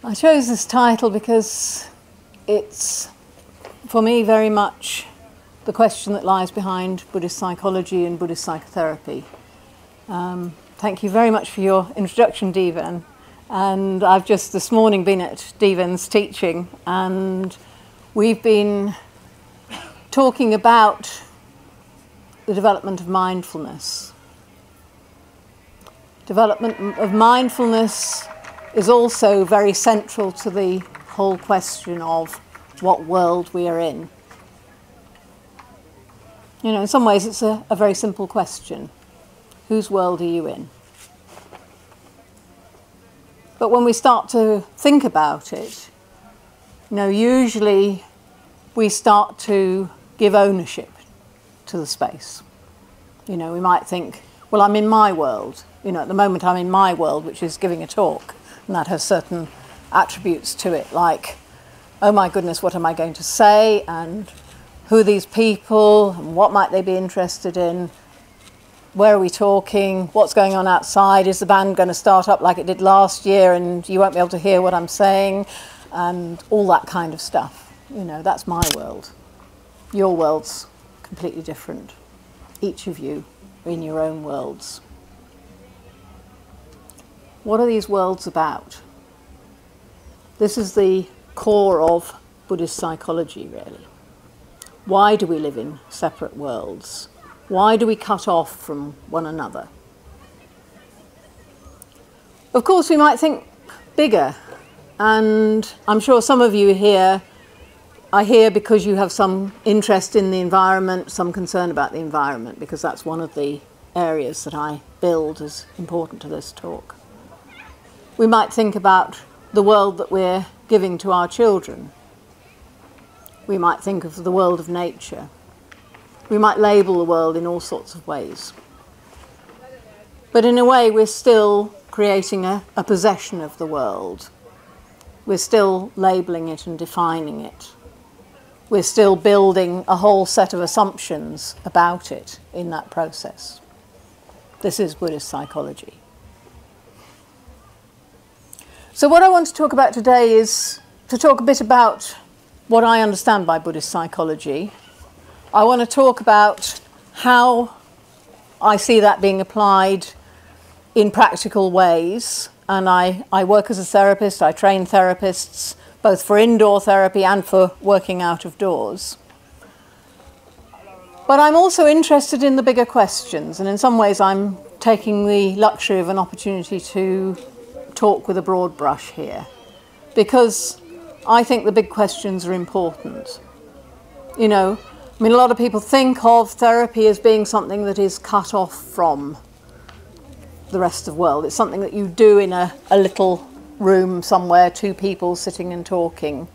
I chose this title because it's, for me, very much the question that lies behind Buddhist psychology and Buddhist psychotherapy. Thank you very much for your introduction, Devan. And I've just this morning been at Devan's teaching, and we've been talking about the development of mindfulness. Development of mindfulness is also very central to the whole question of what world we are in. You know, in some ways it's a very simple question. Whose world are you in? But when we start to think about it, you know, usually we start to give ownership to the space. You know, we might think, well, I'm in my world. You know, at the moment I'm in my world, which is giving a talk, and that has certain attributes to it, like, oh my goodness, what am I going to say, and who are these people, and what might they be interested in, where are we talking, what's going on outside, is the band going to start up like it did last year and you won't be able to hear what I'm saying, and all that kind of stuff. You know, that's my world. Your world's completely different. Each of you are in your own worlds. What are these worlds about? This is the core of Buddhist psychology, really. Why do we live in separate worlds? Why do we cut off from one another? Of course, we might think bigger, and I'm sure some of you here are here because you have some interest in the environment, some concern about the environment, because that's one of the areas that I build as important to this talk. We might think about the world that we're giving to our children. We might think of the world of nature. We might label the world in all sorts of ways. But in a way, we're still creating a possession of the world. We're still labeling it and defining it. We're still building a whole set of assumptions about it in that process. This is Buddhist psychology. So what I want to talk about today is to talk a bit about what I understand by Buddhist psychology. I want to talk about how I see that being applied in practical ways. And I work as a therapist. I train therapists both for indoor therapy and for working out of doors. But I'm also interested in the bigger questions. And in some ways, I'm taking the luxury of an opportunity to talk with a broad brush here, because I think the big questions are important. You know, I mean, a lot of people think of therapy as being something that is cut off from the rest of the world. It's something that you do in a little room somewhere, two people sitting and talking,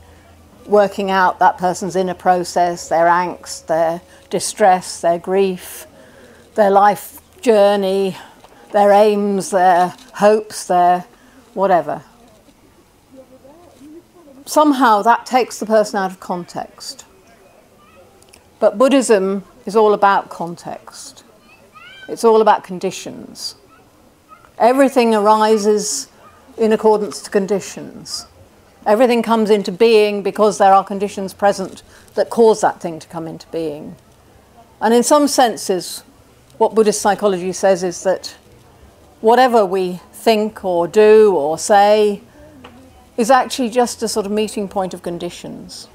working out that person's inner process, their angst, their distress, their grief, their life journey, their aims, their hopes, their whatever. Somehow that takes the person out of context. But Buddhism is all about context. It's all about conditions. Everything arises in accordance to conditions. Everything comes into being because there are conditions present that cause that thing to come into being. And in some senses, what Buddhist psychology says is that whatever we think or do or say is actually just a sort of meeting point of conditions.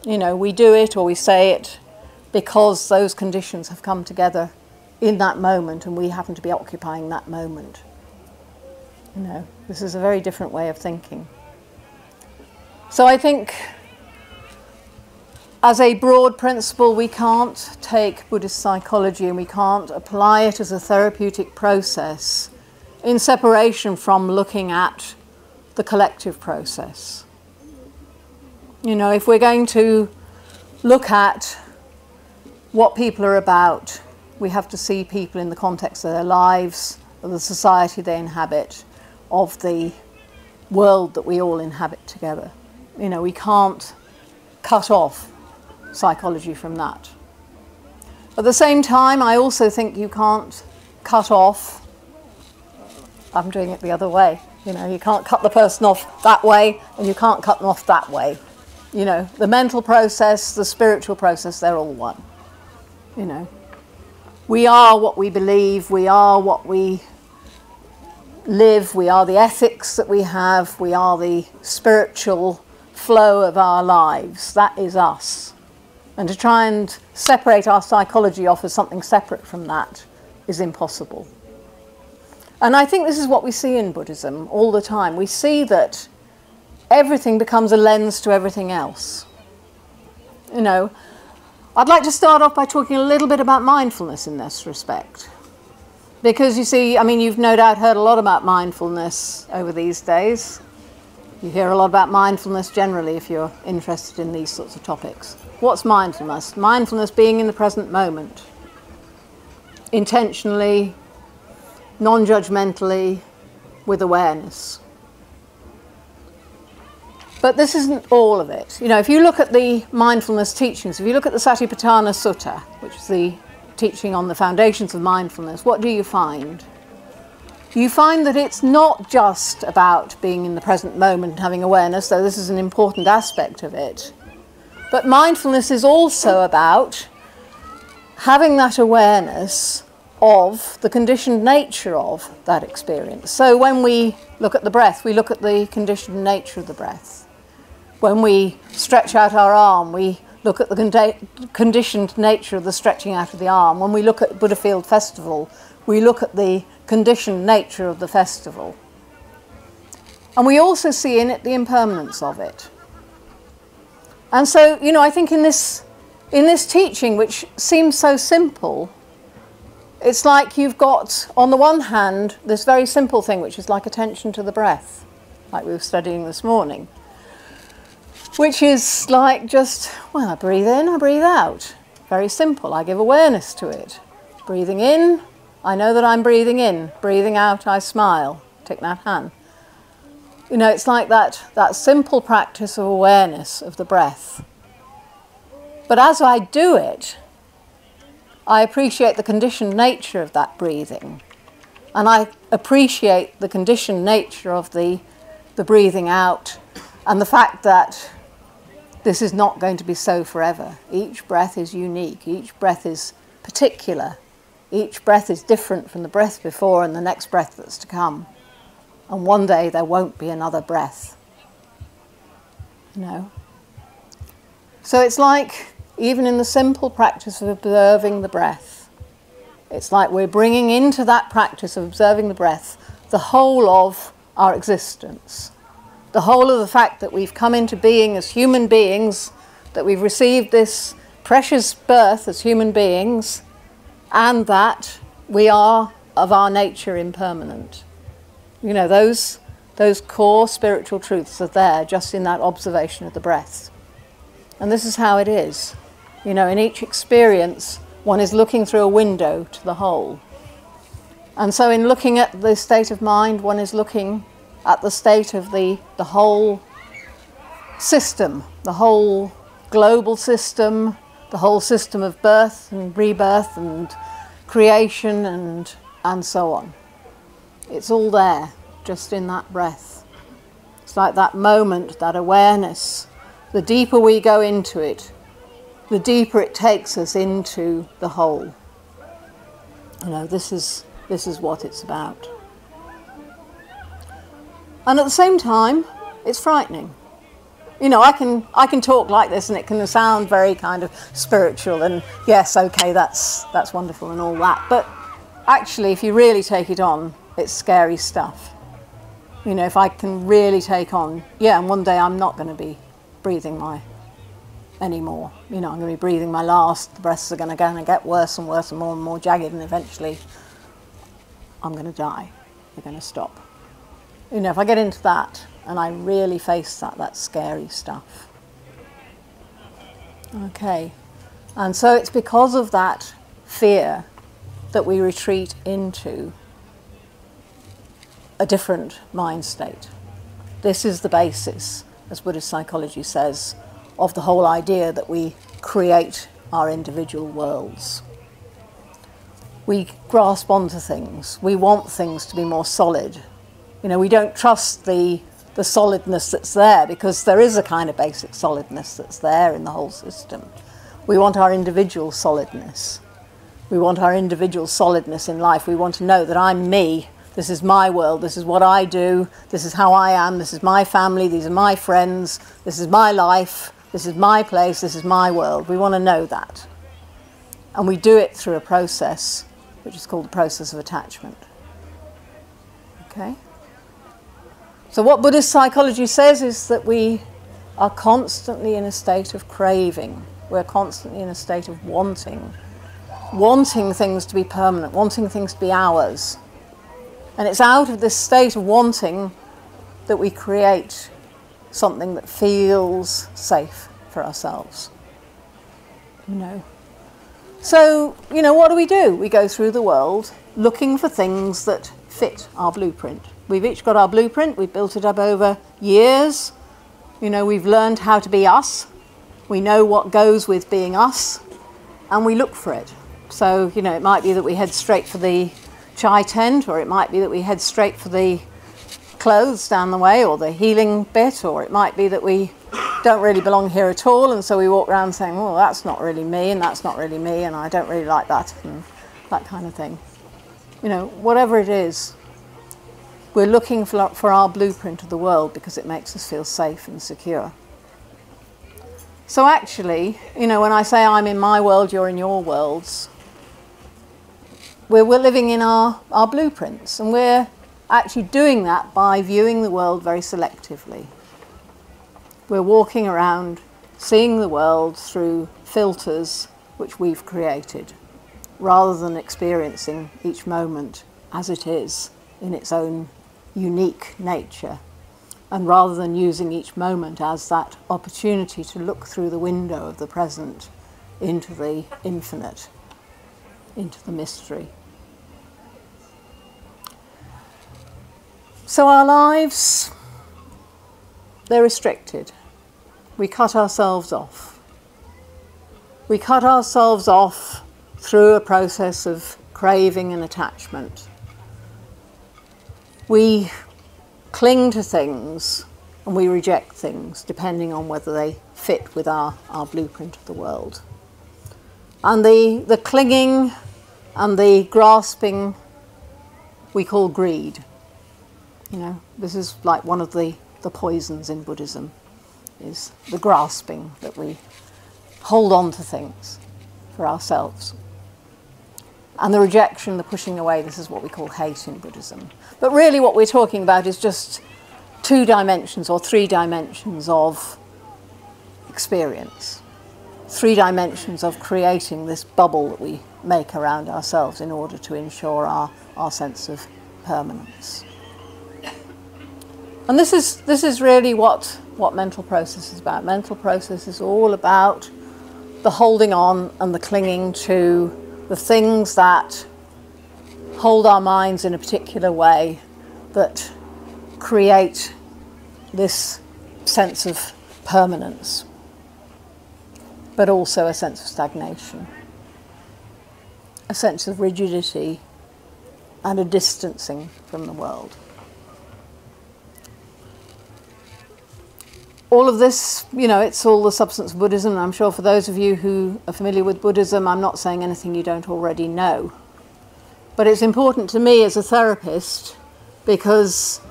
You know, we do it or we say it because those conditions have come together in that moment and we happen to be occupying that moment. You know, this is a very different way of thinking. So I think as a broad principle, we can't take Buddhist psychology and we can't apply it as a therapeutic process in separation from looking at the collective process. You know, if we're going to look at what people are about, we have to see people in the context of their lives, of the society they inhabit, of the world that we all inhabit together. You know, we can't cut off psychology from that. At the same time, I also think you can't cut off I'm doing it the other way. You know, you can't cut the person off that way and you can't cut them off that way. You know, the mental process, the spiritual process, they're all one. You know, we are what we believe, we are what we live, we are the ethics that we have, we are the spiritual flow of our lives. That is us. And to try and separate our psychology off as something separate from that is impossible. And I think this is what we see in Buddhism all the time. We see that everything becomes a lens to everything else. You know, I'd like to start off by talking a little bit about mindfulness in this respect. Because you see, I mean, you've no doubt heard a lot about mindfulness over these days. You hear a lot about mindfulness generally if you're interested in these sorts of topics. What's mindfulness? Mindfulness being in the present moment. Intentionally, non-judgmentally, with awareness. But this isn't all of it. You know, if you look at the mindfulness teachings, if you look at the Satipatthana Sutta, which is the teaching on the foundations of mindfulness, what do you find? You find that it's not just about being in the present moment and having awareness, though this is an important aspect of it. But mindfulness is also about having that awareness of the conditioned nature of that experience. So when we look at the breath, we look at the conditioned nature of the breath. When we stretch out our arm, we look at the conditioned nature of the stretching out of the arm. When we look at Buddhafield Festival, we look at the conditioned nature of the festival. And we also see in it the impermanence of it. And so, you know, I think in this teaching, which seems so simple, it's like you've got, on the one hand, this very simple thing, which is like attention to the breath, like we were studying this morning, which is like just, well, I breathe in, I breathe out. Very simple. I give awareness to it. Breathing in, I know that I'm breathing in. Breathing out, I smile. Take that hand. You know, it's like that simple practice of awareness of the breath. But as I do it, I appreciate the conditioned nature of that breathing. And I appreciate the conditioned nature of the breathing out and the fact that this is not going to be so forever. Each breath is unique. Each breath is particular. Each breath is different from the breath before and the next breath that's to come. And one day there won't be another breath. You know? So it's like, even in the simple practice of observing the breath, it's like we're bringing into that practice of observing the breath the whole of our existence. The whole of the fact that we've come into being as human beings, that we've received this precious birth as human beings, and that we are of our nature impermanent. You know, those core spiritual truths are there just in that observation of the breath. And this is how it is. You know, in each experience, one is looking through a window to the whole. And so in looking at the state of mind, one is looking at the state of the whole system, the whole global system, the whole system of birth and rebirth and creation and so on. It's all there, just in that breath. It's like that moment, that awareness. The deeper we go into it, the deeper it takes us into the whole. You know, this is what it's about. And at the same time, it's frightening. You know, I can talk like this and it can sound very kind of spiritual and yes, okay, that's wonderful and all that. But actually, if you really take it on, it's scary stuff. You know, if I can really take on, yeah, and one day I'm not going to be breathing anymore. You know, I'm going to be breathing my last. The breaths are going to get worse and worse and more jagged, and eventually I'm going to die. They're going to stop. You know, if I get into that and I really face that's scary stuff. Okay. And so it's because of that fear that we retreat into a different mind state. This is the basis, as Buddhist psychology says, of the whole idea that we create our individual worlds. we grasp onto things. We want things to be more solid. You know, we don't trust the solidness that's there, because there is a kind of basic solidness that's there in the whole system. We want our individual solidness. We want our individual solidness in life. We want to know that I'm me. This is my world. This is what I do. This is how I am. This is my family. These are my friends. This is my life. This is my place. This is my world. We want to know that. And we do it through a process which is called the process of attachment. Okay? So what Buddhist psychology says is that we are constantly in a state of craving. We're constantly in a state of wanting things to be permanent, wanting things to be ours. And it's out of this state of wanting that we create something that feels safe for ourselves. You know. So, you know, what do? We go through the world looking for things that fit our blueprint. We've each got our blueprint. We've built it up over years. You know, we've learned how to be us. We know what goes with being us, and we look for it. So, you know, it might be that we head straight for the chai tent, or it might be that we head straight for the clothes down the way, or the healing bit, or it might be that we don't really belong here at all, and so we walk around saying, well, that's not really me, and that's not really me, and I don't really like that, and that kind of thing. You know, whatever it is, we're looking for our blueprint of the world because it makes us feel safe and secure. So actually, you know, when I say I'm in my world, you're in your worlds, we're living in our blueprints, and we're actually doing that by viewing the world very selectively. We're walking around seeing the world through filters which we've created, rather than experiencing each moment as it is in its own unique nature, and rather than using each moment as that opportunity to look through the window of the present into the infinite, into the mystery. So our lives, they're restricted. We cut ourselves off. We cut ourselves off through a process of craving and attachment. We cling to things and we reject things depending on whether they fit with our blueprint of the world. And the clinging and the grasping we call greed. You know, this is like one of the poisons in Buddhism, is the grasping, that we hold on to things for ourselves. And the rejection, the pushing away, this is what we call hate in Buddhism. But really what we're talking about is just 2 dimensions or 3 dimensions of experience. 3 dimensions of creating this bubble that we make around ourselves in order to ensure our sense of permanence. And this is really what mental process is about. Mental process is all about the holding on and the clinging to the things that hold our minds in a particular way, that create this sense of permanence, but also a sense of stagnation, a sense of rigidity, and a distancing from the world. All of this, you know, it's all the substance of Buddhism. I'm sure for those of you who are familiar with Buddhism, I'm not saying anything you don't already know. But it's important to me as a therapist because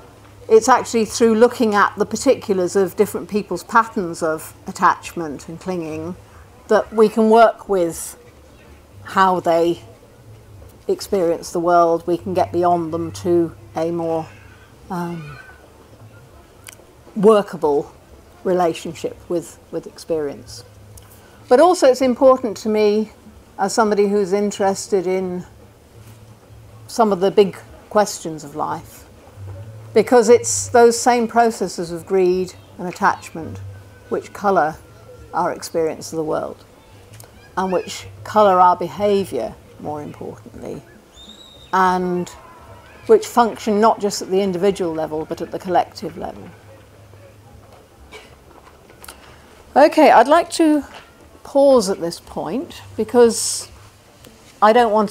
it's actually through looking at the particulars of different people's patterns of attachment and clinging that we can work with how they experience the world. We can get beyond them to a more workable relationship with experience. But also it's important to me as somebody who's interested in some of the big questions of life, because it's those same processes of greed and attachment which colour our experience of the world and which colour our behaviour, more importantly, and which function not just at the individual level but at the collective level. Okay, I'd like to pause at this point because I don't want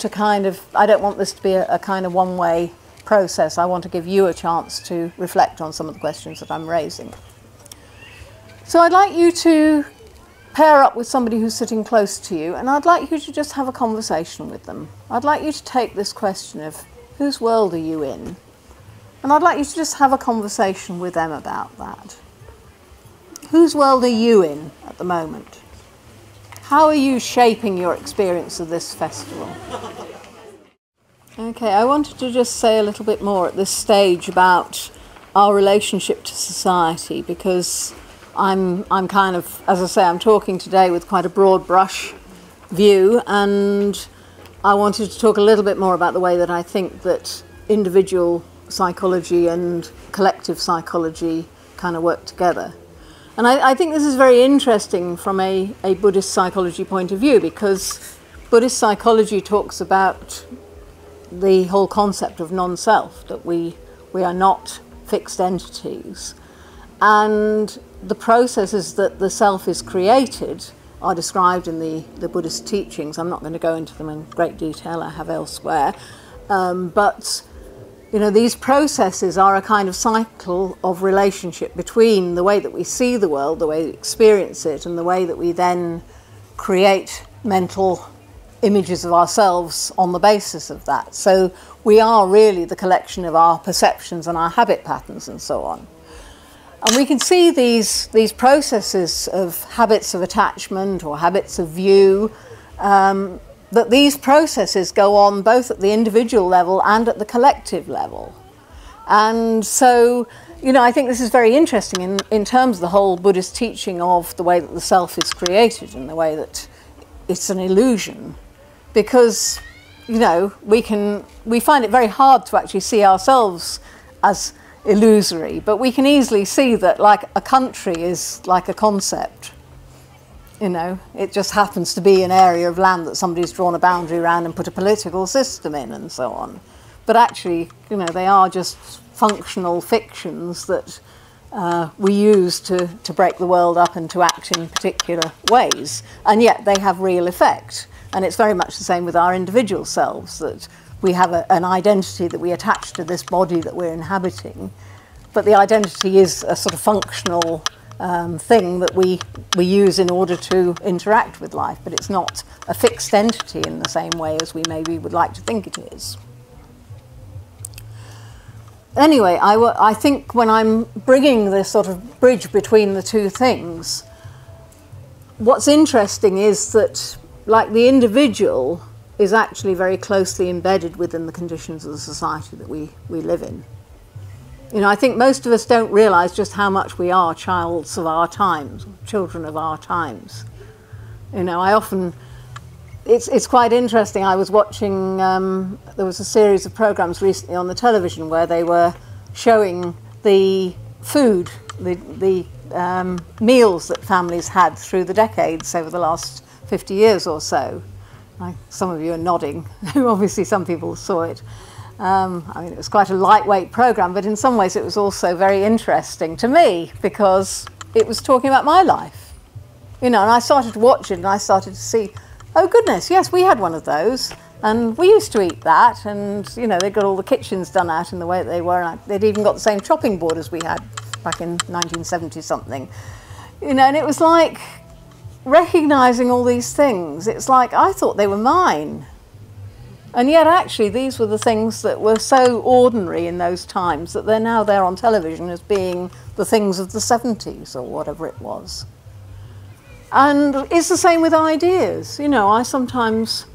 this to be a kind of one-way process. I want to give you a chance to reflect on some of the questions that I'm raising. So I'd like you to pair up with somebody who's sitting close to you, and I'd like you to just have a conversation with them. I'd like you to take this question of whose world are you in, and I'd like you to just have a conversation with them about that. Whose world are you in at the moment? How are you shaping your experience of this festival? Okay, I wanted to just say a little bit more at this stage about our relationship to society, because I'm kind of, as I say, I'm talking today with quite a broad brush view, and I wanted to talk a little bit more about the way that I think that individual psychology and collective psychology kind of work together. And I think this is very interesting from a Buddhist psychology point of view, because Buddhist psychology talks about the whole concept of non-self, that we are not fixed entities. And the processes that the self is created are described in the Buddhist teachings. I'm not going to go into them in great detail, I have elsewhere. But you know, these processes are a kind of cycle of relationship between the way that we see the world, the way we experience it, and the way that we then create mental images of ourselves on the basis of that. So we are really the collection of our perceptions and our habit patterns and so on. And we can see these processes of habits of attachment or habits of view, that these processes go on both at the individual level and at the collective level. And so, you know, I think this is very interesting in terms of the whole Buddhist teaching of the way that the self is created and the way that it's an illusion. Because, you know, we find it very hard to actually see ourselves as illusory, but we can easily see that, like, a country is like a concept. You know, it just happens to be an area of land that somebody's drawn a boundary around and put a political system in and so on. But actually, you know, they are just functional fictions that we use to break the world up and to act in particular ways. And yet they have real effect. And it's very much the same with our individual selves, that we have an identity that we attach to this body that we're inhabiting. But the identity is a sort of functional thing that we use in order to interact with life, but it's not a fixed entity in the same way as we maybe would like to think it is. Anyway, I think when I'm bringing this sort of bridge between the two things, what's interesting is that, like, the individual is actually very closely embedded within the conditions of the society that we live in. You know, I think most of us don't realise just how much we are childs of our times, children of our times. You know, it's quite interesting. I was watching, there was a series of programmes recently on the television where they were showing the food, the meals that families had through the decades over the last 50 years or so. Some of you are nodding. Obviously some people saw it. I mean, it was quite a lightweight programme, but in some ways it was also very interesting to me because it was talking about my life. You know, and I started to watch it and I started to see, oh goodness, yes, we had one of those and we used to eat that, and, you know, they got all the kitchens done out in the way that they were, and they'd even got the same chopping board as we had back in 1970 something. You know, and it was like recognising all these things. It's like I thought they were mine. And yet actually these were the things that were so ordinary in those times that they're now there on television as being the things of the 70s or whatever it was. And it's the same with ideas. You know, I sometimes,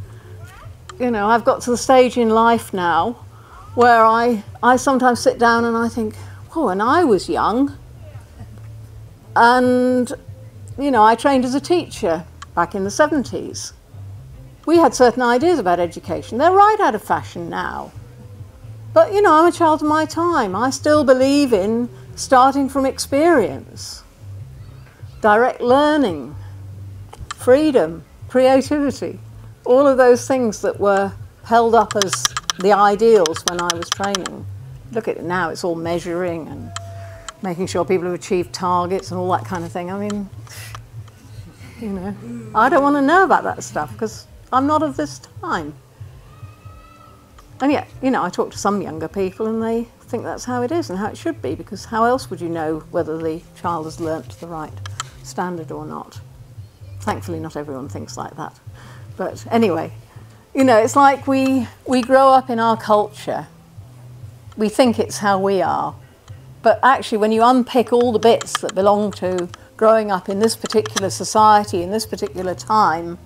you know, I've got to the stage in life now where I sometimes sit down and I think, oh, when I was young, and, you know, I trained as a teacher back in the 70s. We had certain ideas about education. They're right out of fashion now. But, you know, I'm a child of my time. I still believe in starting from experience, direct learning, freedom, creativity, all of those things that were held up as the ideals when I was training. Look at it now, it's all measuring and making sure people have achieved targets and all that kind of thing. I mean, you know, I don't want to know about that stuff because I'm not of this time. And yet, you know, I talk to some younger people and they think that's how it is and how it should be, because how else would you know whether the child has learnt to the right standard or not? Thankfully, not everyone thinks like that. But anyway, you know, it's like we grow up in our culture. We think it's how we are. But actually, when you unpick all the bits that belong to growing up in this particular society, in this particular time,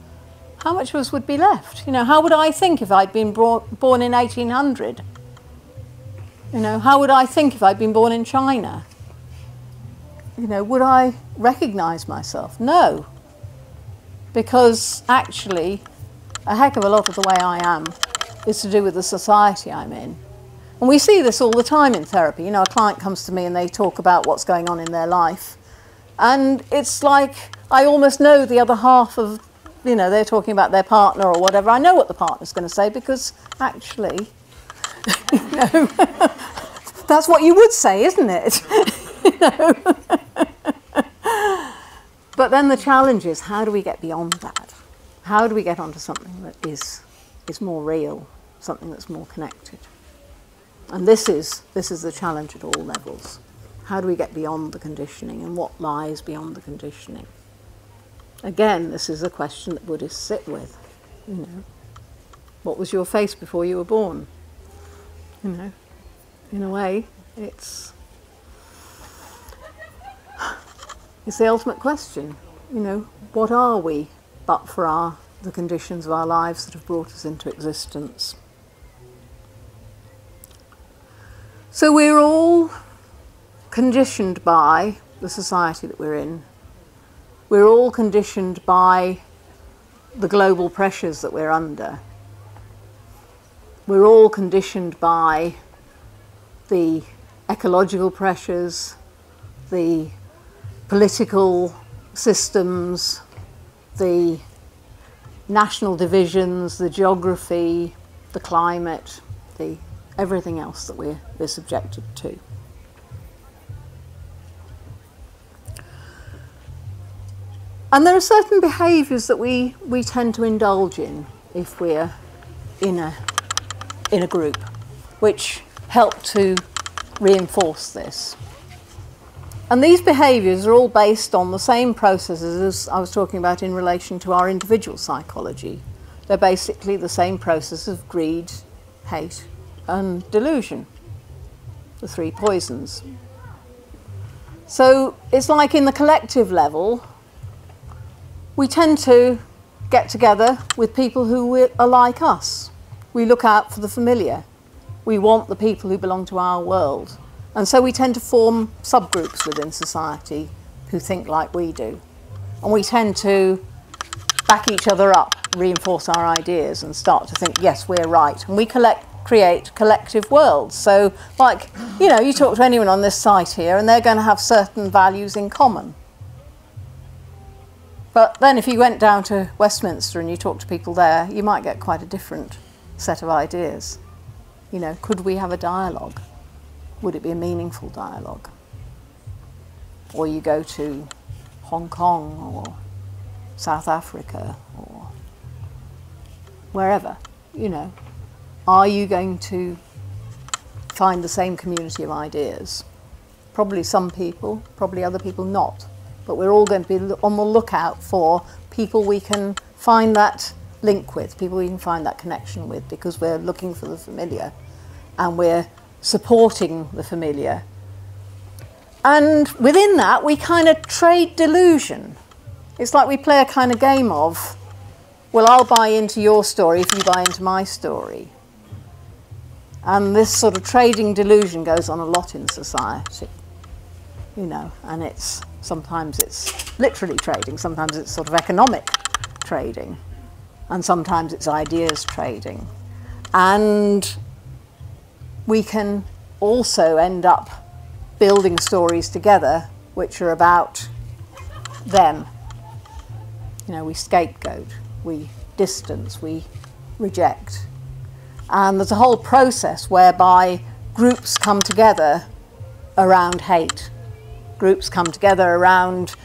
how much of us would be left? You know, how would I think if I'd been born in 1800? You know, how would I think if I'd been born in China? You know, would I recognise myself? No. Because actually, a heck of a lot of the way I am is to do with the society I'm in. And we see this all the time in therapy. You know, a client comes to me and they talk about what's going on in their life. And it's like I almost know the other half of, you know, they're talking about their partner or whatever. I know what the partner's going to say because actually, you know, that's what you would say, isn't it? You know? But then the challenge is, how do we get beyond that? How do we get onto something that is more real, something that's more connected? And this is the challenge at all levels. How do we get beyond the conditioning, and what lies beyond the conditioning? Again, this is a question that Buddhists sit with. You know, what was your face before you were born? You know, in a way, it's the ultimate question. You know, what are we but for the conditions of our lives that have brought us into existence? So we're all conditioned by the society that we're in. We're all conditioned by the global pressures that we're under. We're all conditioned by the ecological pressures, the political systems, the national divisions, the geography, the climate, everything else that we're subjected to. And there are certain behaviours that we tend to indulge in if we're in a group, which help to reinforce this. And these behaviours are all based on the same processes as I was talking about in relation to our individual psychology. They're basically the same process of greed, hate, and delusion, the three poisons. So it's like in the collective level, we tend to get together with people who are like us. We look out for the familiar. We want the people who belong to our world. And so we tend to form subgroups within society who think like we do. And we tend to back each other up, reinforce our ideas, and start to think, yes, we're right. And we create collective worlds. So, like, you know, you talk to anyone on this site here and they're going to have certain values in common. But then if you went down to Westminster and you talk to people there, you might get quite a different set of ideas. You know, could we have a dialogue? Would it be a meaningful dialogue? Or you go to Hong Kong or South Africa or wherever, you know, are you going to find the same community of ideas? Probably some people, probably other people not. But we're all going to be on the lookout for people we can find that link with, people we can find that connection with, because we're looking for the familiar and we're supporting the familiar. And within that, we kind of trade delusion. It's like we play a kind of game of, well, I'll buy into your story if you buy into my story. And this sort of trading delusion goes on a lot in society, you know, and sometimes it's literally trading, sometimes it's sort of economic trading, and sometimes it's ideas trading. And we can also end up building stories together which are about them. You know, we scapegoat, we distance, we reject. And there's a whole process whereby groups come together around hate. Groups come together around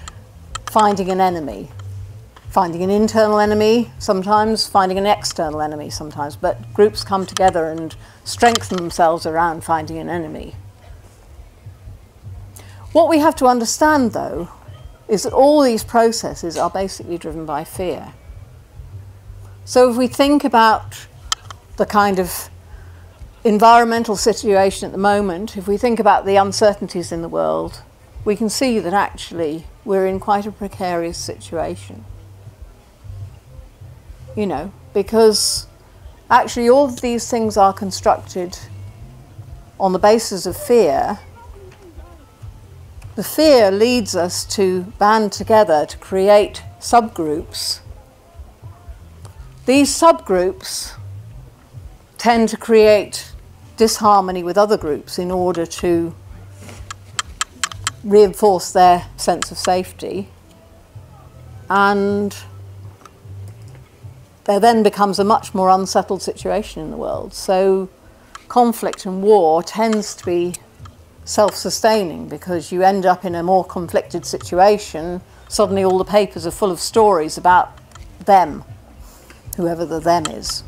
finding an enemy, finding an internal enemy sometimes, finding an external enemy sometimes, but groups come together and strengthen themselves around finding an enemy. What we have to understand, though, is that all these processes are basically driven by fear. So if we think about the kind of environmental situation at the moment, if we think about the uncertainties in the world, we can see that actually we're in quite a precarious situation. You know, because actually all of these things are constructed on the basis of fear. The fear leads us to band together to create subgroups. These subgroups tend to create disharmony with other groups in order to reinforce their sense of safety, and there then becomes a much more unsettled situation in the world. So conflict and war tends to be self-sustaining, because you end up in a more conflicted situation. Suddenly all the papers are full of stories about them, whoever the them is,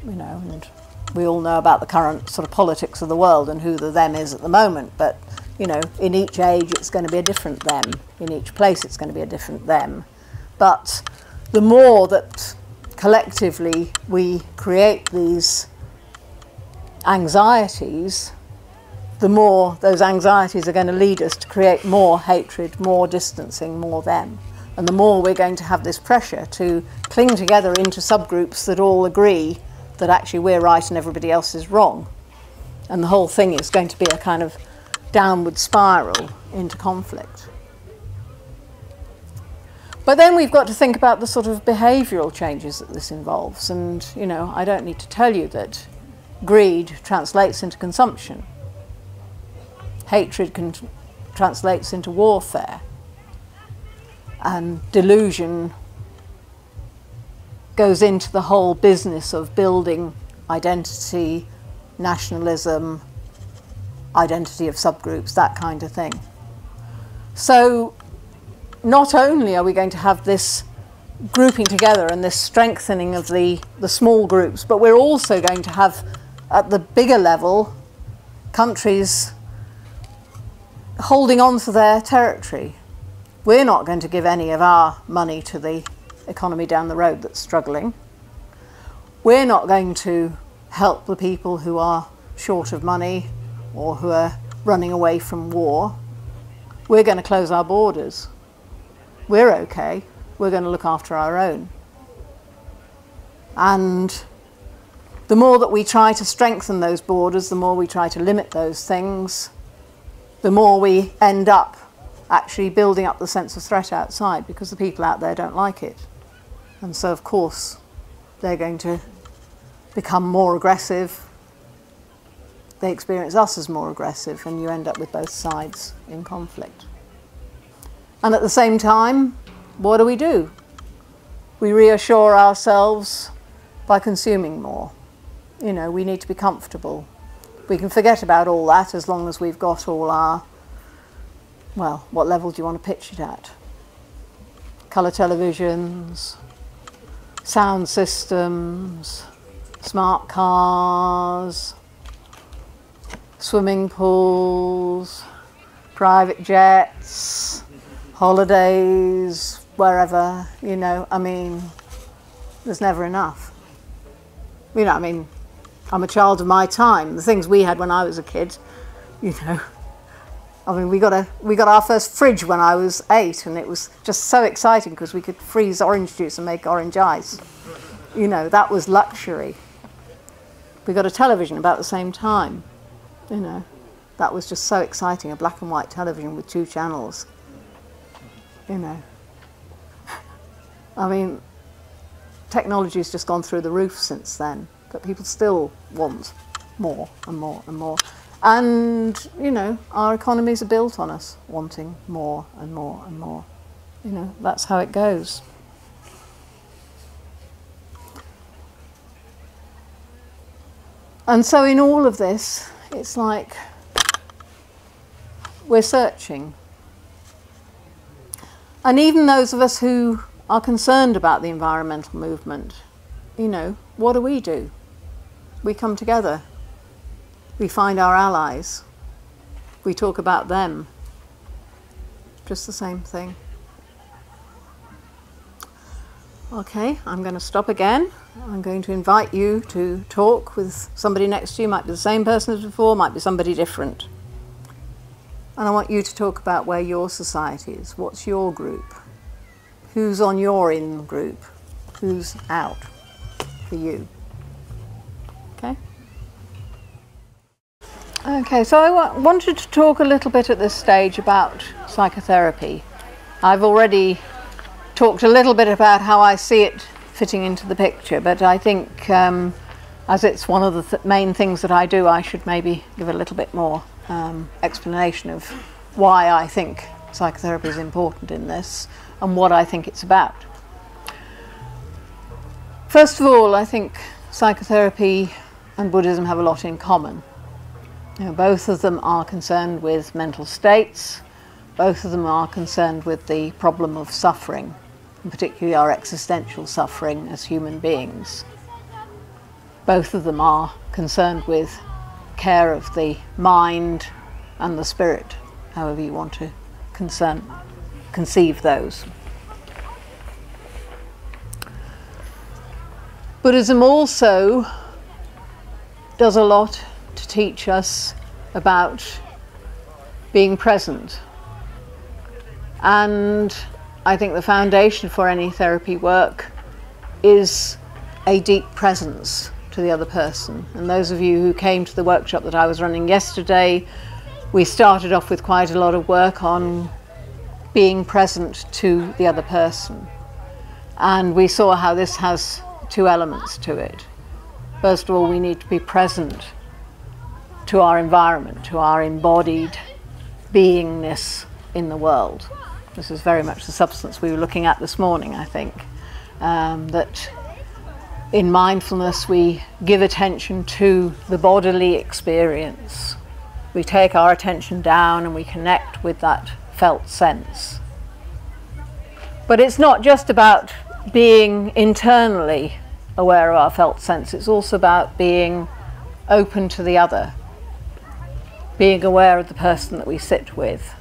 you know, and we all know about the current sort of politics of the world and who the them is at the moment, but you know, in each age it's going to be a different them, in each place it's going to be a different them. But the more that collectively we create these anxieties, the more those anxieties are going to lead us to create more hatred, more distancing, more them. And the more we're going to have this pressure to cling together into subgroups that all agree that actually we're right and everybody else is wrong. And the whole thing is going to be a kind of downward spiral into conflict. But then we've got to think about the sort of behavioural changes that this involves. And, you know, I don't need to tell you that greed translates into consumption. Hatred translates into warfare. And delusion goes into the whole business of building identity, nationalism, identity of subgroups, that kind of thing. So not only are we going to have this grouping together and this strengthening of the small groups, but we're also going to have, at the bigger level, countries holding on to their territory. We're not going to give any of our money to the economy down the road that's struggling. We're not going to help the people who are short of money or who are running away from war. We're going to close our borders. We're okay. We're going to look after our own. And the more that we try to strengthen those borders, the more we try to limit those things, the more we end up actually building up the sense of threat outside, because the people out there don't like it. And so, of course, they're going to become more aggressive. They experience us as more aggressive, and you end up with both sides in conflict. And at the same time, what do? We reassure ourselves by consuming more. You know, we need to be comfortable. We can forget about all that as long as we've got all our, well, what level do you want to pitch it at? Colour televisions, sound systems, smart cars, swimming pools, private jets, holidays, wherever, you know, I mean, there's never enough. You know, I mean, I'm a child of my time. The things we had when I was a kid, you know, I mean, we got our first fridge when I was 8, and it was just so exciting because we could freeze orange juice and make orange ice. You know, that was luxury. We got a television about the same time. You know, that was just so exciting, a black and white television with 2 channels. You know, I mean, technology's just gone through the roof since then, but people still want more and more and more. And, you know, our economies are built on us wanting more and more and more. You know, that's how it goes. And so in all of this, it's like we're searching. And even those of us who are concerned about the environmental movement, you know, what do? We come together. We find our allies. We talk about them. Just the same thing. Okay, I'm going to stop again. I'm going to invite you to talk with somebody next to you. Might be the same person as before, might be somebody different. And I want you to talk about where your society is. What's your group? Who's on your in group? Who's out for you? Okay? Okay, so I wanted to talk a little bit at this stage about psychotherapy. I've already talked a little bit about how I see it fitting into the picture, but I think as it's one of the main things that I do, I should maybe give a little bit more explanation of why I think psychotherapy is important in this and what I think it's about. First of all, I think psychotherapy and Buddhism have a lot in common. You know, both of them are concerned with mental states, both of them are concerned with the problem of suffering, and particularly our existential suffering as human beings. Both of them are concerned with care of the mind and the spirit, however you want to conceive those. Buddhism also does a lot to teach us about being present. And I think the foundation for any therapy work is a deep presence to the other person. And those of you who came to the workshop that I was running yesterday, we started off with quite a lot of work on being present to the other person. And we saw how this has two elements to it. First of all, we need to be present to our environment, to our embodied beingness in the world. This is very much the substance we were looking at this morning, I think. That in mindfulness we give attention to the bodily experience. We take our attention down and we connect with that felt sense. But it's not just about being internally aware of our felt sense, it's also about being open to the other, being aware of the person that we sit with,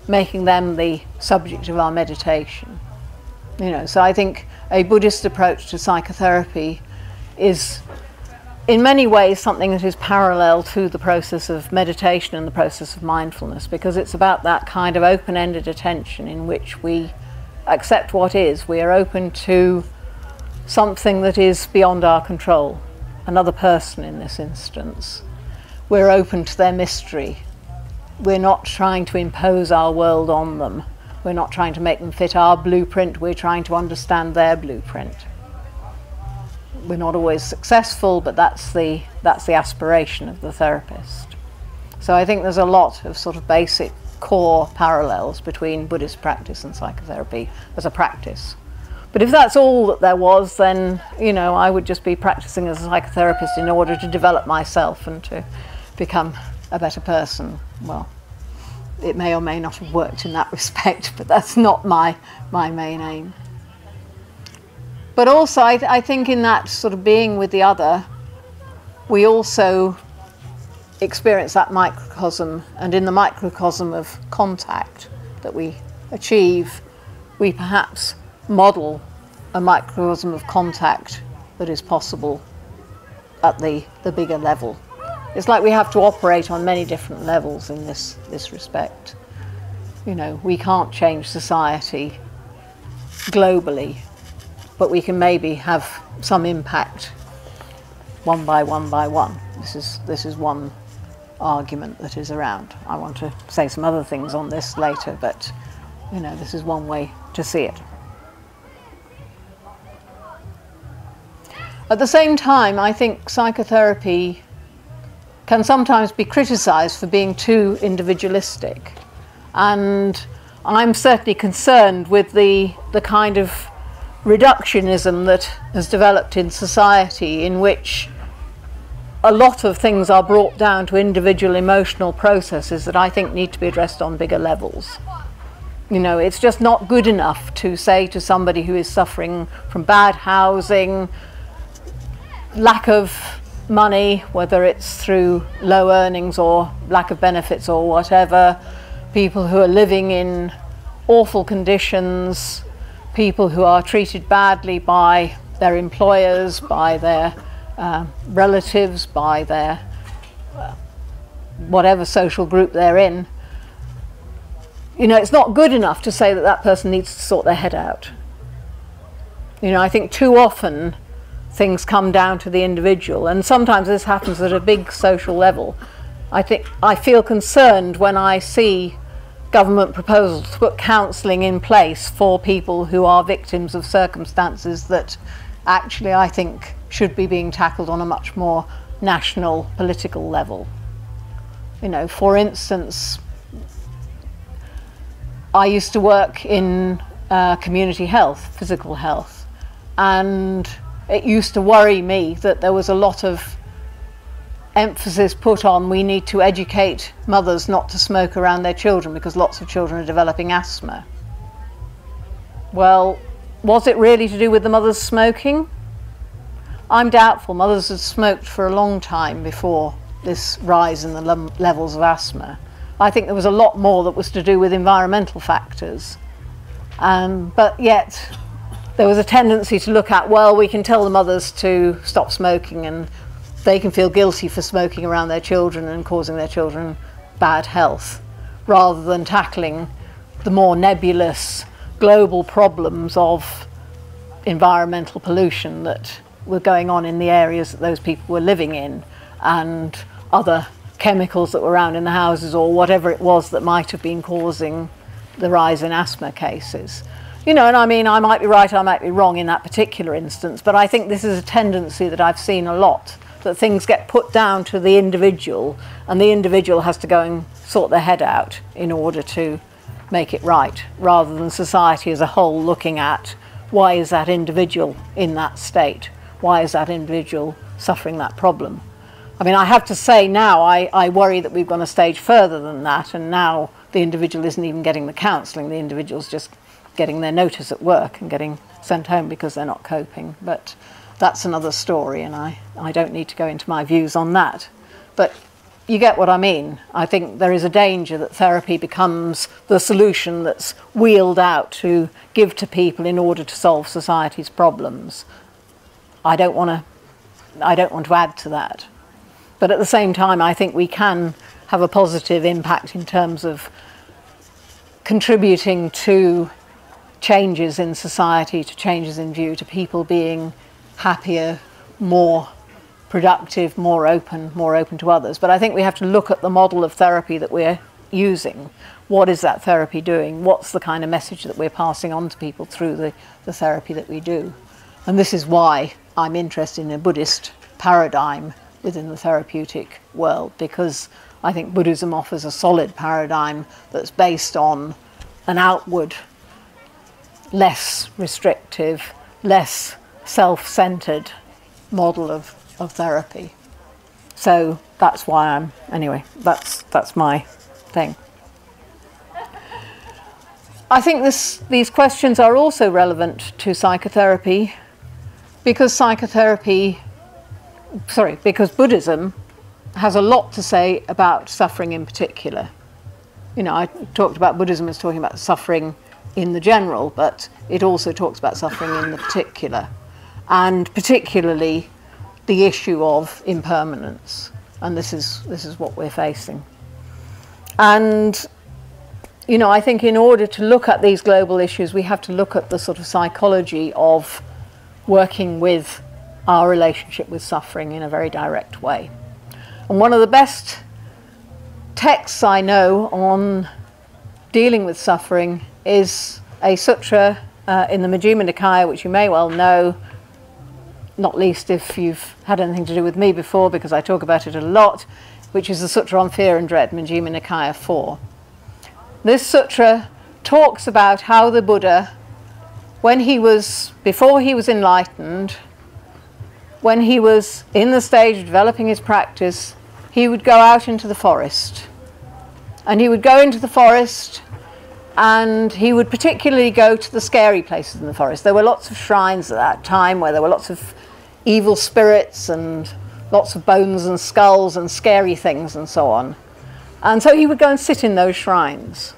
making them the subject of our meditation. You know, so I think a Buddhist approach to psychotherapy is in many ways something that is parallel to the process of meditation and the process of mindfulness, because it's about that kind of open-ended attention in which we accept what is. We are open to something that is beyond our control, another person in this instance. We're open to their mystery. We're not trying to impose our world on them. We're not trying to make them fit our blueprint. We're trying to understand their blueprint. We're not always successful, but that's the aspiration of the therapist. So I think there's a lot of sort of basic core parallels between Buddhist practice and psychotherapy as a practice. But if that's all that there was, then, you know, I would just be practicing as a psychotherapist in order to develop myself and to become a better person. Well, it may or may not have worked in that respect, but that's not my main aim. But also, I think in that sort of being with the other, we also experience that microcosm, and in the microcosm of contact that we achieve, we perhaps model a microcosm of contact that is possible at the bigger level. It's like we have to operate on many different levels in this respect. You know, we can't change society globally, but we can maybe have some impact one by one by one. This is one argument that is around. I want to say some other things on this later, but you know, this is one way to see it. At the same time, I think psychotherapy can sometimes be criticised for being too individualistic, and I'm certainly concerned with the kind of reductionism that has developed in society, in which a lot of things are brought down to individual emotional processes that I think need to be addressed on bigger levels. You know, it's just not good enough to say to somebody who is suffering from bad housing, lack of money, whether it's through low earnings or lack of benefits or whatever, people who are living in awful conditions, people who are treated badly by their employers, by their relatives, by their whatever social group they're in. You know, it's not good enough to say that that person needs to sort their head out. You know, I think too often things come down to the individual, and sometimes this happens at a big social level. I feel concerned when I see government proposals to put counselling in place for people who are victims of circumstances that actually I think should be being tackled on a much more national political level. You know, for instance, I used to work in community health, physical health, and it used to worry me that there was a lot of emphasis put on we need to educate mothers not to smoke around their children because lots of children are developing asthma. Well, was it really to do with the mothers smoking? I'm doubtful. Mothers had smoked for a long time before this rise in the levels of asthma. I think there was a lot more that was to do with environmental factors. But yet there was a tendency to look at, well, we can tell the mothers to stop smoking and they can feel guilty for smoking around their children and causing their children bad health, rather than tackling the more nebulous global problems of environmental pollution that were going on in the areas that those people were living in, and other chemicals that were around in the houses, or whatever it was that might have been causing the rise in asthma cases. You know, and I mean, I might be right, I might be wrong in that particular instance, but I think this is a tendency that I've seen a lot, that things get put down to the individual, and the individual has to go and sort their head out in order to make it right, rather than society as a whole looking at why is that individual in that state? Why is that individual suffering that problem? I mean, I have to say now, I worry that we've gone a stage further than that, and now the individual isn't even getting the counselling, the individual's just getting their notice at work and getting sent home because they're not coping. But that's another story, and I don't need to go into my views on that. But you get what I mean. I think there is a danger that therapy becomes the solution that's wheeled out to give to people in order to solve society's problems. I don't want to add to that. But at the same time, I think we can have a positive impact in terms of contributing to changes in society, to changes in view, to people being happier, more productive, more open to others. But I think we have to look at the model of therapy that we're using. What is that therapy doing? What's the kind of message that we're passing on to people through the therapy that we do? And this is why I'm interested in a Buddhist paradigm within the therapeutic world, because I think Buddhism offers a solid paradigm that's based on an outward, less restrictive, less self-centered model of therapy. So that's why anyway, that's my thing. I think these questions are also relevant to psychotherapy, because because Buddhism has a lot to say about suffering in particular. You know, I talked about Buddhism as talking about suffering in the general, but it also talks about suffering in the particular, and particularly the issue of impermanence. And this is what we're facing. And you know, I think in order to look at these global issues, we have to look at the sort of psychology of working with our relationship with suffering in a very direct way. And one of the best texts I know on dealing with suffering is a sutra in the Majjhima Nikaya, which you may well know, not least if you've had anything to do with me before, because I talk about it a lot, which is the Sutra on Fear and Dread, Majjhima Nikaya 4. This sutra talks about how the Buddha, before he was enlightened, when he was in the stage of developing his practice, he would go out into the forest. And he would go into the forest And he would particularly go to the scary places in the forest. There were lots of shrines at that time where there were lots of evil spirits and lots of bones and skulls and scary things and so on. And so he would go and sit in those shrines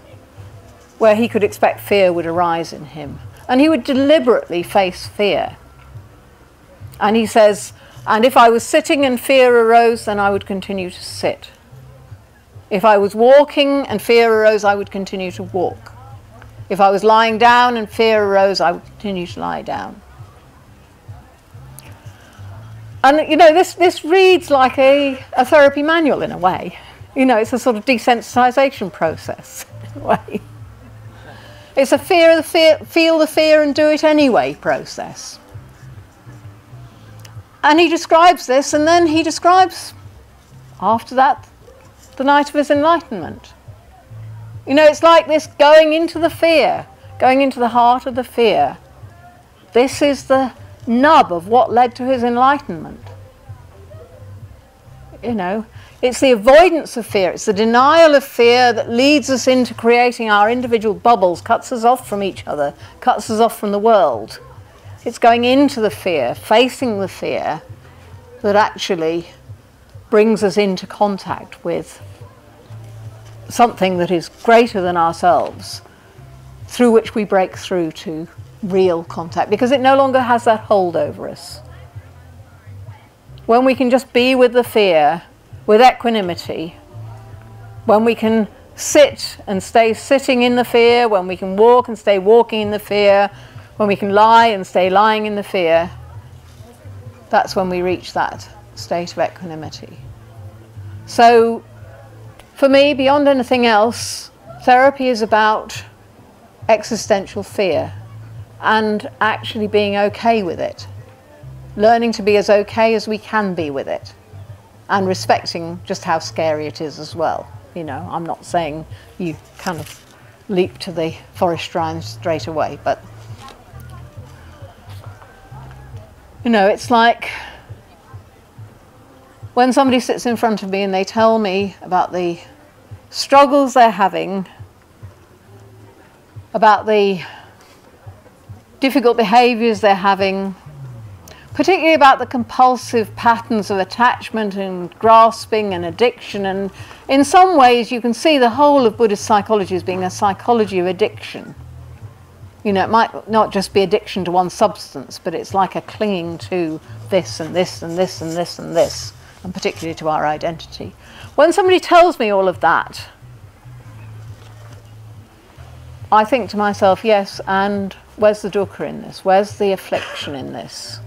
where he could expect fear would arise in him. And he would deliberately face fear. And he says, and if I was sitting and fear arose, then I would continue to sit. If I was walking and fear arose, I would continue to walk. If I was lying down and fear arose, I would continue to lie down. And, you know, this reads like a therapy manual in a way. You know, it's a sort of desensitization process in a way. It's a feel the fear and do it anyway process. And he describes this, and then he describes, after that, the night of his enlightenment. You know, it's like this going into the fear, going into the heart of the fear. This is the nub of what led to his enlightenment. You know, it's the avoidance of fear, it's the denial of fear that leads us into creating our individual bubbles, cuts us off from each other, cuts us off from the world. It's going into the fear, facing the fear, that actually brings us into contact with something that is greater than ourselves, through which we break through to real contact, because it no longer has that hold over us. When we can just be with the fear, with equanimity, when we can sit and stay sitting in the fear, when we can walk and stay walking in the fear, when we can lie and stay lying in the fear, that's when we reach that state of equanimity. So, for me, beyond anything else, therapy is about existential fear and actually being okay with it. Learning to be as okay as we can be with it and respecting just how scary it is as well. You know, I'm not saying you kind of leap to the forest shrine straight away, but you know, it's like when somebody sits in front of me and they tell me about the struggles they're having, about the difficult behaviours they're having, particularly about the compulsive patterns of attachment and grasping and addiction. And in some ways you can see the whole of Buddhist psychology as being a psychology of addiction. You know, it might not just be addiction to one substance, but it's like a clinging to this and this and this and this and this, and particularly to our identity. When somebody tells me all of that, I think to myself, yes, and where's the dukkha in this? Where's the affliction in this?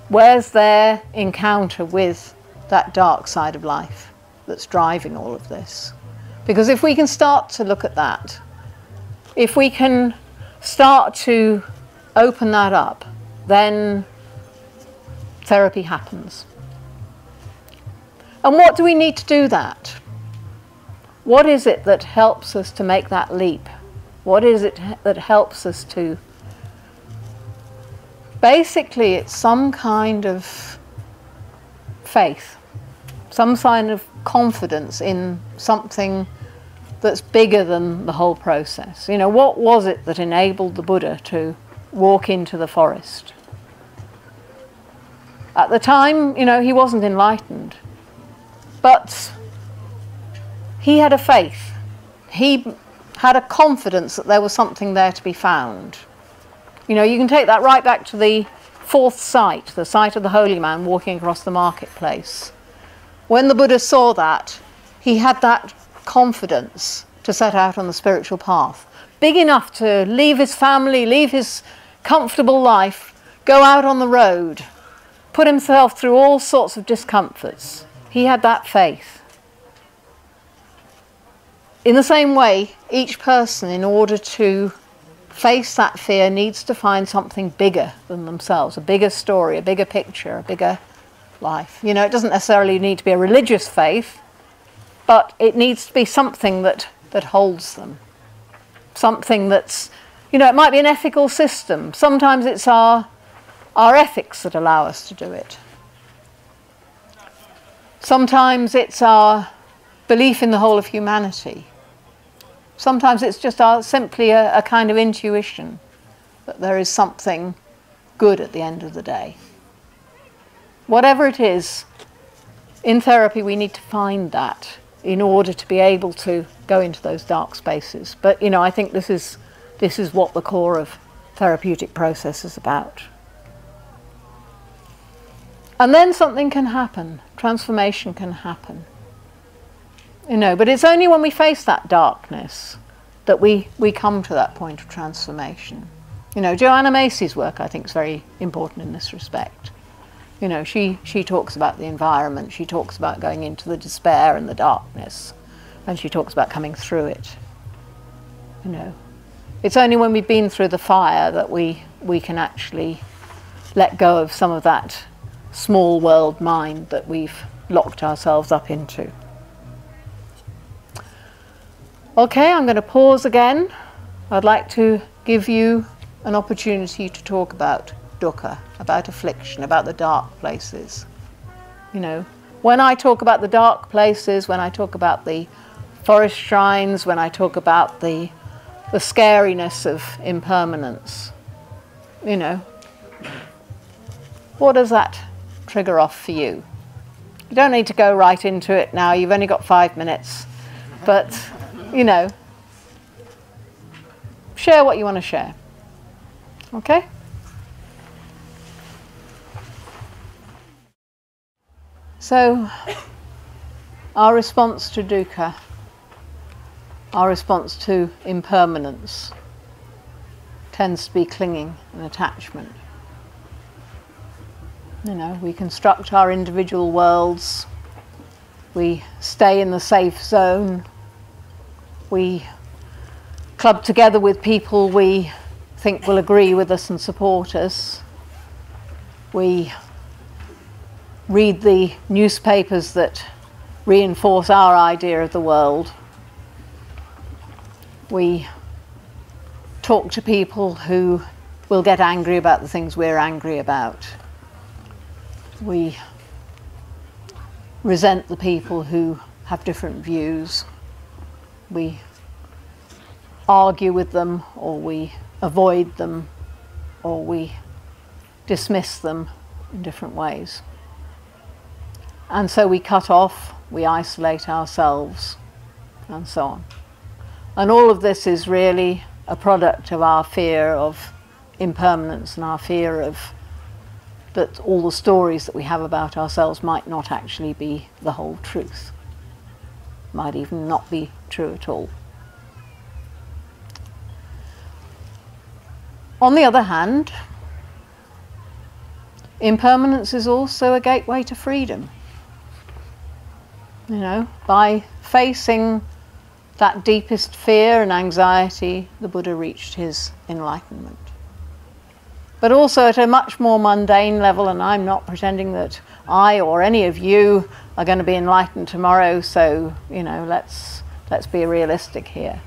Where's their encounter with that dark side of life that's driving all of this? Because if we can start to look at that, if we can start to open that up, then therapy happens. And what do we need to do that? What is it that helps us to make that leap? What is it that helps us to... Basically, it's some kind of faith, some kind of confidence in something that's bigger than the whole process. You know, what was it that enabled the Buddha to walk into the forest? At the time, you know, he wasn't enlightened, but he had a faith. He had a confidence that there was something there to be found. You know, you can take that right back to the fourth sight, the sight of the holy man walking across the marketplace. When the Buddha saw that, he had that confidence to set out on the spiritual path, big enough to leave his family, leave his comfortable life, go out on the road, put himself through all sorts of discomforts. He had that faith. In the same way, each person, in order to face that fear, needs to find something bigger than themselves, a bigger story, a bigger picture, a bigger life. You know, it doesn't necessarily need to be a religious faith, but it needs to be something that holds them. Something that's, you know, it might be an ethical system. Sometimes it's our ethics that allow us to do it. Sometimes it's our belief in the whole of humanity. Sometimes it's just simply a kind of intuition that there is something good at the end of the day. Whatever it is, in therapy we need to find that in order to be able to go into those dark spaces. But, you know, I think this is what the core of therapeutic process is about. And then something can happen, transformation can happen. You know, but it's only when we face that darkness that we come to that point of transformation. You know, Joanna Macy's work, I think, is very important in this respect. You know, she talks about the environment, she talks about going into the despair and the darkness, and she talks about coming through it. You know, it's only when we've been through the fire that we can actually let go of some of that small world mind that we've locked ourselves up into. Okay, I'm going to pause again. I'd like to give you an opportunity to talk about dukkha, about affliction, about the dark places. You know, when I talk about the dark places, when I talk about the forest shrines, when I talk about the scariness of impermanence, you know, what does that trigger off for you? You don't need to go right into it now, you've only got 5 minutes, but, you know, share what you want to share. Okay? So, our response to dukkha, our response to impermanence, tends to be clinging and attachment. You know, we construct our individual worlds, we stay in the safe zone, we club together with people we think will agree with us and support us, we read the newspapers that reinforce our idea of the world, we talk to people who will get angry about the things we're angry about. We resent the people who have different views. We argue with them, or we avoid them, or we dismiss them in different ways. And so we cut off, we isolate ourselves, and so on. And all of this is really a product of our fear of impermanence and our fear of that all the stories that we have about ourselves might not actually be the whole truth, might even not be true at all. On the other hand, impermanence is also a gateway to freedom. You know, by facing that deepest fear and anxiety, the Buddha reached his enlightenment. But also at a much more mundane level, and I'm not pretending that I or any of you are going to be enlightened tomorrow, so, you know, let's be realistic here.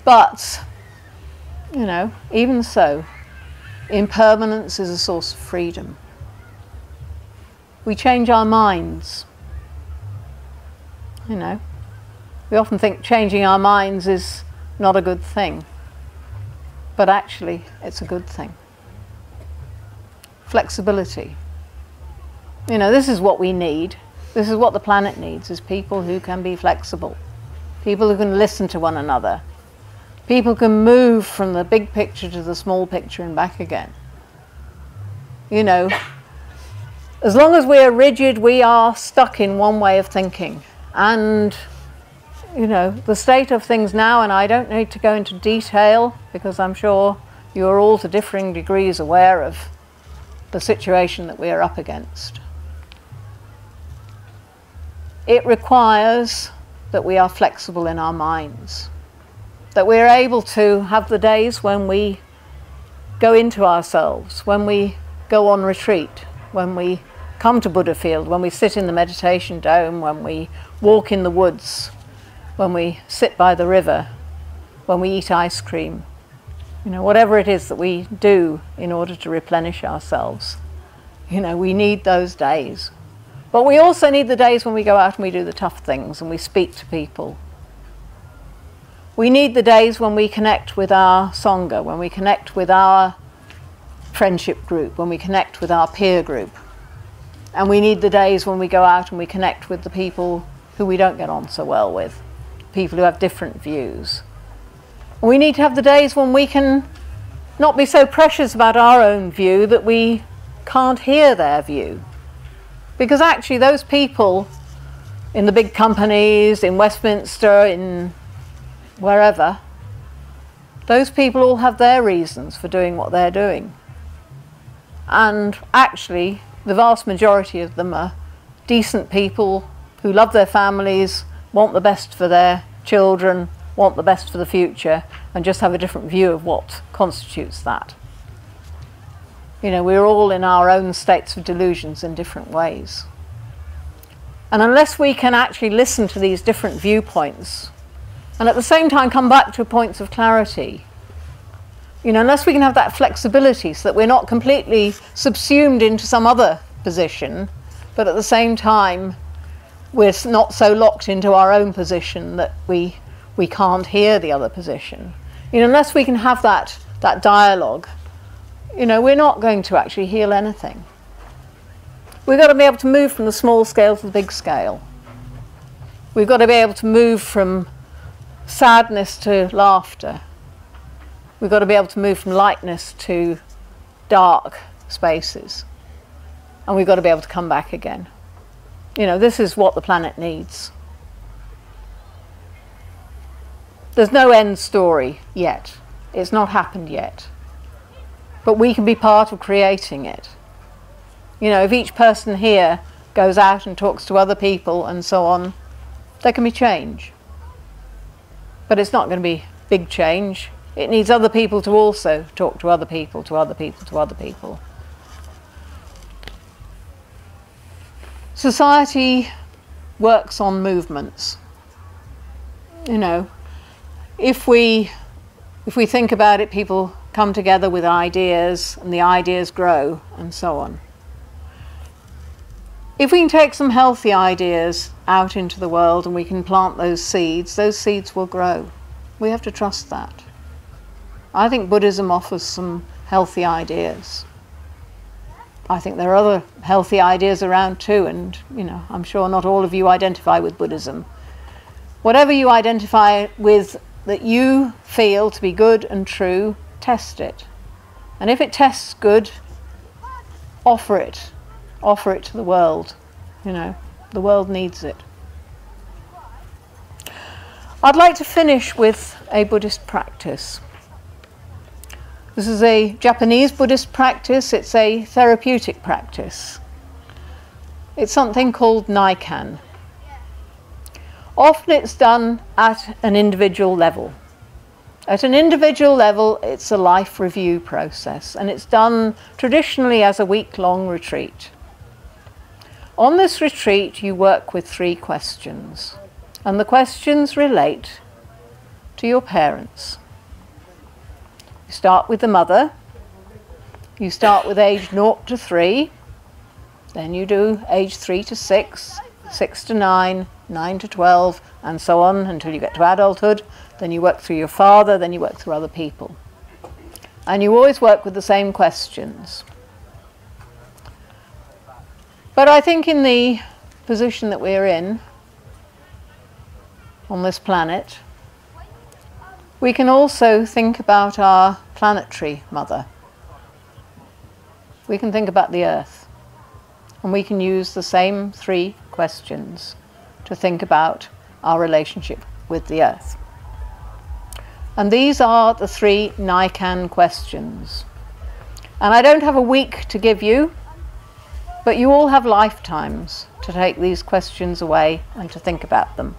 But, you know, even so, impermanence is a source of freedom. We change our minds. You know, we often think changing our minds is not a good thing. But actually, it's a good thing. Flexibility. You know, this is what we need. This is what the planet needs, is people who can be flexible. People who can listen to one another. People can move from the big picture to the small picture and back again. You know, as long as we're rigid, we are stuck in one way of thinking. And you know, the state of things now, and I don't need to go into detail because I'm sure you're all to differing degrees aware of the situation that we are up against. It requires that we are flexible in our minds, that we're able to have the days when we go into ourselves, when we go on retreat, when we come to Buddhafield, when we sit in the meditation dome, when we walk in the woods, when we sit by the river, when we eat ice cream, you know, whatever it is that we do in order to replenish ourselves. You know, we need those days. But we also need the days when we go out and we do the tough things and we speak to people. We need the days when we connect with our Sangha, when we connect with our friendship group, when we connect with our peer group. And we need the days when we go out and we connect with the people who we don't get on so well with, people who have different views. And we need to have the days when we can not be so precious about our own view that we can't hear their view. Because actually those people in the big companies, in Westminster, in wherever, those people all have their reasons for doing what they're doing. And actually, the vast majority of them are decent people who love their families, want the best for their children, want the best for the future, and just have a different view of what constitutes that. You know, we're all in our own states of delusions in different ways. And unless we can actually listen to these different viewpoints, and at the same time come back to points of clarity, you know, unless we can have that flexibility so that we're not completely subsumed into some other position, but at the same time we're not so locked into our own position that we can't hear the other position. You know, unless we can have that dialogue, you know, we're not going to actually heal anything. We've got to be able to move from the small scale to the big scale. We've got to be able to move from sadness to laughter. We've got to be able to move from lightness to dark spaces. And we've got to be able to come back again. You know, this is what the planet needs. There's no end story yet. It's not happened yet. But we can be part of creating it. You know, if each person here goes out and talks to other people and so on, there can be change. But it's not going to be big change. It needs other people to also talk to other people, to other people, to other people. Society works on movements. You know, if we think about it, people come together with ideas and the ideas grow and so on. If we can take some healthy ideas out into the world and we can plant those seeds will grow. We have to trust that. I think Buddhism offers some healthy ideas. I think there are other healthy ideas around too, and you know, I'm sure not all of you identify with Buddhism. Whatever you identify with that you feel to be good and true, test it. And if it tests good, offer it. Offer it to the world. You know, the world needs it. I'd like to finish with a Buddhist practice. This is a Japanese Buddhist practice. It's a therapeutic practice. It's something called Naikan. Often it's done at an individual level. At an individual level, it's a life review process, and it's done traditionally as a week-long retreat. On this retreat, you work with 3 questions, and the questions relate to your parents. You start with the mother. You start with age 0 to 3. Then you do age 3 to 6, 6 to 9, 9 to 12, and so on until you get to adulthood. Then you work through your father, then you work through other people. And you always work with the same questions. But I think in the position that we're in, on this planet, we can also think about our planetary mother. We can think about the Earth. And we can use the same 3 questions to think about our relationship with the Earth. And these are the 3 Naikan questions. And I don't have a week to give you, but you all have lifetimes to take these questions away and to think about them.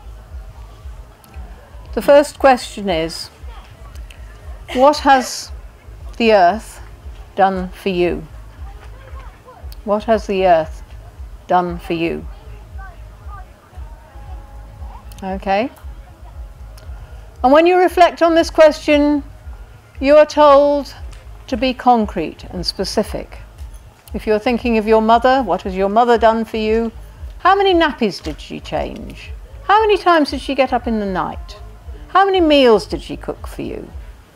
The first question is, what has the Earth done for you? What has the Earth done for you? Okay? And when you reflect on this question, you are told to be concrete and specific. If you're thinking of your mother, what has your mother done for you? How many nappies did she change? How many times did she get up in the night? How many meals did she cook for you?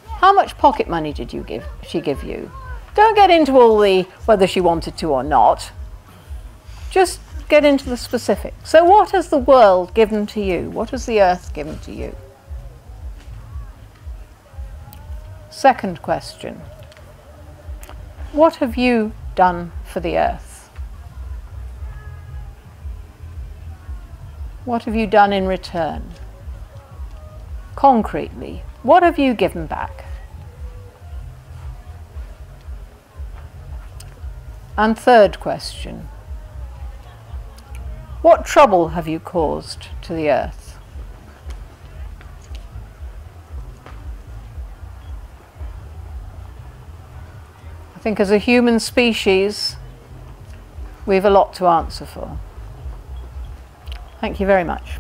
How much pocket money did she give you? Don't get into all the whether she wanted to or not. Just get into the specifics. So what has the world given to you? What has the earth given to you? Second question. What have you done for the earth? What have you done in return? Concretely, what have you given back? And third question. What trouble have you caused to the earth? I think as a human species, we have a lot to answer for. Thank you very much.